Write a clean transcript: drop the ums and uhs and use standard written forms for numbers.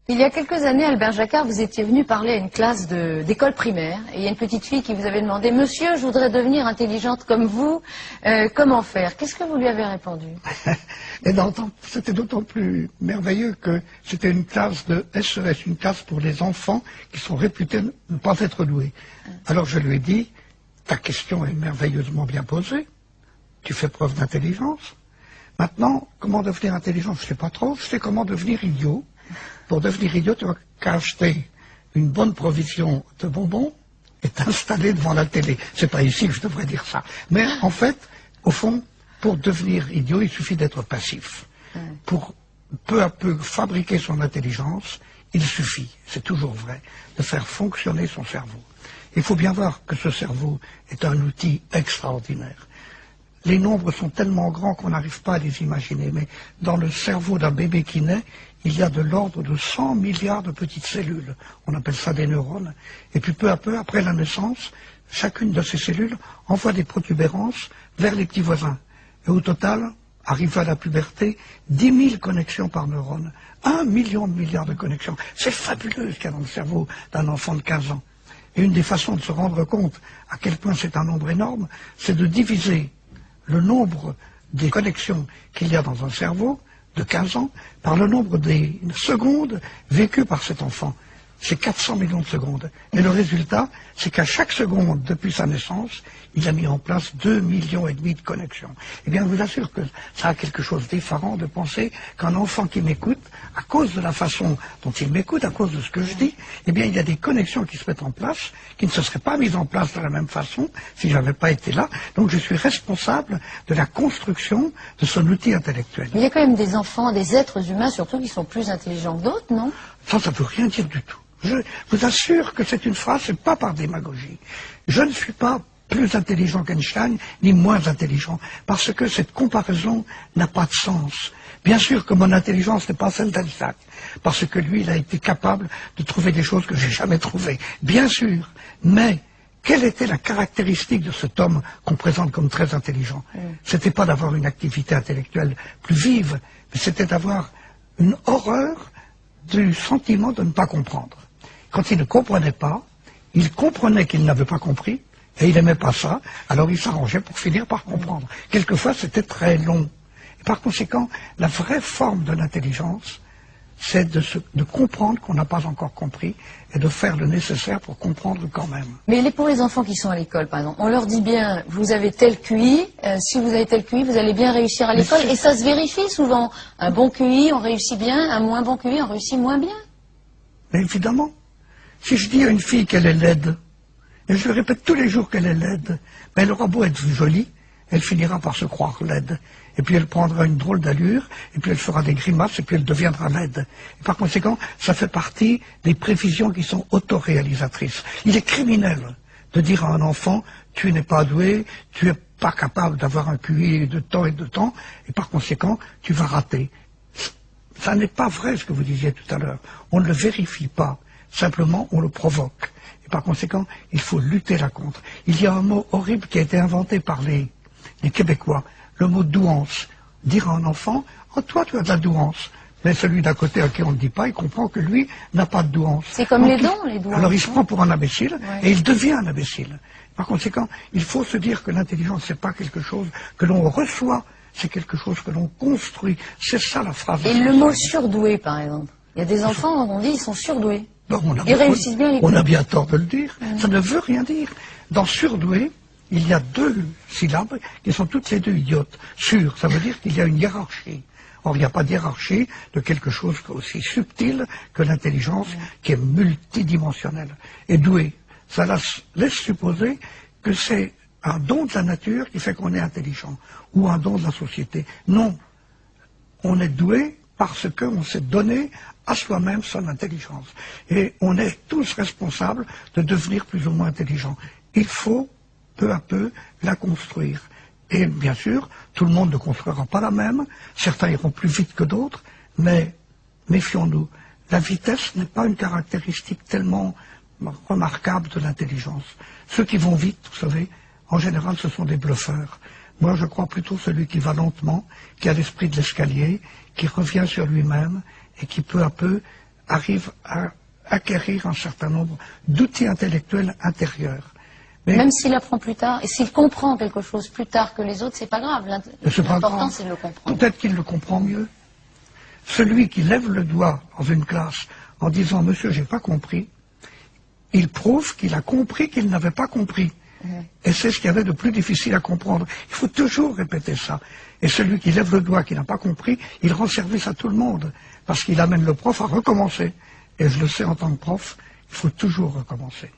Il y a quelques années, Albert Jacquard, vous étiez venu parler à une classe d'école primaire. Et il y a une petite fille qui vous avait demandé « Monsieur, je voudrais devenir intelligente comme vous, comment faire ?» Qu'est-ce que vous lui avez répondu? C'était d'autant plus merveilleux que c'était une classe de SES, une classe pour les enfants qui sont réputés ne pas être doués. Alors je lui ai dit « Ta question est merveilleusement bien posée, tu fais preuve d'intelligence. Maintenant, comment devenir intelligent? Je ne sais pas trop, je sais comment devenir idiot. » Pour devenir idiot, tu n'as qu'à acheter une bonne provision de bonbons et t'installer devant la télé. C'est pas ici que je devrais dire ça. Mais en fait, au fond, pour devenir idiot, il suffit d'être passif. Pour peu à peu fabriquer son intelligence, il suffit, c'est toujours vrai, de faire fonctionner son cerveau. Il faut bien voir que ce cerveau est un outil extraordinaire. Les nombres sont tellement grands qu'on n'arrive pas à les imaginer, mais dans le cerveau d'un bébé qui naît, il y a de l'ordre de 100 milliards de petites cellules. On appelle ça des neurones. Et puis peu à peu, après la naissance, chacune de ces cellules envoie des protubérances vers les petits voisins. Et au total, arrivé à la puberté, 10 000 connexions par neurone. 1 million de milliards de connexions. C'est fabuleux ce qu'il y a dans le cerveau d'un enfant de 15 ans. Et une des façons de se rendre compte à quel point c'est un nombre énorme, c'est de diviser le nombre des connexions qu'il y a dans un cerveau de 15 ans par le nombre des secondes vécues par cet enfant. C'est 400 millions de secondes. Et le résultat, c'est qu'à chaque seconde, depuis sa naissance, il a mis en place 2,5 millions de connexions. Eh bien, je vous assure que ça a quelque chose d'effarant de penser qu'un enfant qui m'écoute, à cause de la façon dont il m'écoute, à cause de ce que je dis, eh bien, il y a des connexions qui se mettent en place, qui ne se seraient pas mises en place de la même façon si je n'avais pas été là. Donc, je suis responsable de la construction de son outil intellectuel. Il y a quand même des enfants, des êtres humains surtout, qui sont plus intelligents que d'autres, non? Ça ne veut rien dire du tout. Je vous assure que c'est une phrase, c'est pas par démagogie. Je ne suis pas plus intelligent qu'Einstein, ni moins intelligent, parce que cette comparaison n'a pas de sens. Bien sûr que mon intelligence n'est pas celle d'Einstein, parce que lui, il a été capable de trouver des choses que j'ai jamais trouvées. Bien sûr, mais quelle était la caractéristique de cet homme qu'on présente comme très intelligent? C'était pas d'avoir une activité intellectuelle plus vive, mais c'était d'avoir une horreur du sentiment de ne pas comprendre. Quand il ne comprenait pas, il comprenait qu'il n'avait pas compris, et il n'aimait pas ça, alors il s'arrangeait pour finir par comprendre. Quelquefois, c'était très long. Et par conséquent, la vraie forme de l'intelligence, c'est de comprendre qu'on n'a pas encore compris, et de faire le nécessaire pour comprendre quand même. Mais pour les enfants qui sont à l'école, par exemple, on leur dit bien, vous avez tel QI, si vous avez tel QI, vous allez bien réussir à l'école, et ça se vérifie souvent. Un bon QI, on réussit bien, un moins bon QI, on réussit moins bien. Mais évidemment. Si je dis à une fille qu'elle est laide, et je lui répète tous les jours qu'elle est laide, mais elle aura beau être jolie, elle finira par se croire laide. Et puis elle prendra une drôle d'allure, et puis elle fera des grimaces, et puis elle deviendra laide. Et par conséquent, ça fait partie des prévisions qui sont autoréalisatrices. Il est criminel de dire à un enfant, tu n'es pas doué, tu n'es pas capable d'avoir un QI de temps et de temps, et par conséquent, tu vas rater. Ça n'est pas vrai ce que vous disiez tout à l'heure. On ne le vérifie pas. Simplement, on le provoque. Et par conséquent, il faut lutter là contre. Il y a un mot horrible qui a été inventé par les Québécois, le mot douance. Dire à un enfant, oh, toi, tu as de la douance. Mais celui d'à côté à qui on ne dit pas, il comprend que lui n'a pas de douance. C'est comme les dons, les douances. Alors il se prend pour un imbécile, ouais. Et il devient un imbécile. Par conséquent, il faut se dire que l'intelligence, c'est pas quelque chose que l'on reçoit, c'est quelque chose que l'on construit. C'est ça la phrase. Et le mot surdoué, par exemple. Il y a des enfants, on dit, ils sont surdoués. Bon, ils réussissent bien l'école. On a bien tort de le dire. Ça ne veut rien dire. Dans surdoué, il y a 2 syllabes qui sont toutes les 2 idiotes. Sûr, ça veut dire qu'il y a une hiérarchie. Or, il n'y a pas de hiérarchie de quelque chose aussi subtil que l'intelligence qui est multidimensionnelle. Et doué, ça laisse supposer que c'est un don de la nature qui fait qu'on est intelligent, ou un don de la société. Non, on est doué parce qu'on s'est donné à soi-même son intelligence. Et on est tous responsables de devenir plus ou moins intelligents. Il faut, peu à peu, la construire. Et bien sûr, tout le monde ne construira pas la même, certains iront plus vite que d'autres, mais méfions-nous. La vitesse n'est pas une caractéristique tellement remarquable de l'intelligence. Ceux qui vont vite, vous savez, en général, ce sont des bluffeurs. Moi, je crois plutôt celui qui va lentement, qui a l'esprit de l'escalier, qui revient sur lui-même et qui peu à peu arrive à acquérir un certain nombre d'outils intellectuels intérieurs. Mais même s'il apprend plus tard, et s'il comprend quelque chose plus tard que les autres, c'est pas grave. L'important, c'est de le comprendre. Peut-être qu'il le comprend mieux. Celui qui lève le doigt dans une classe en disant « Monsieur, j'ai pas compris », il prouve qu'il a compris qu'il n'avait pas compris. Et c'est ce qu'il y avait de plus difficile à comprendre. Il faut toujours répéter ça. Et celui qui lève le doigt, qui n'a pas compris, il rend service à tout le monde. Parce qu'il amène le prof à recommencer. Et je le sais en tant que prof, il faut toujours recommencer.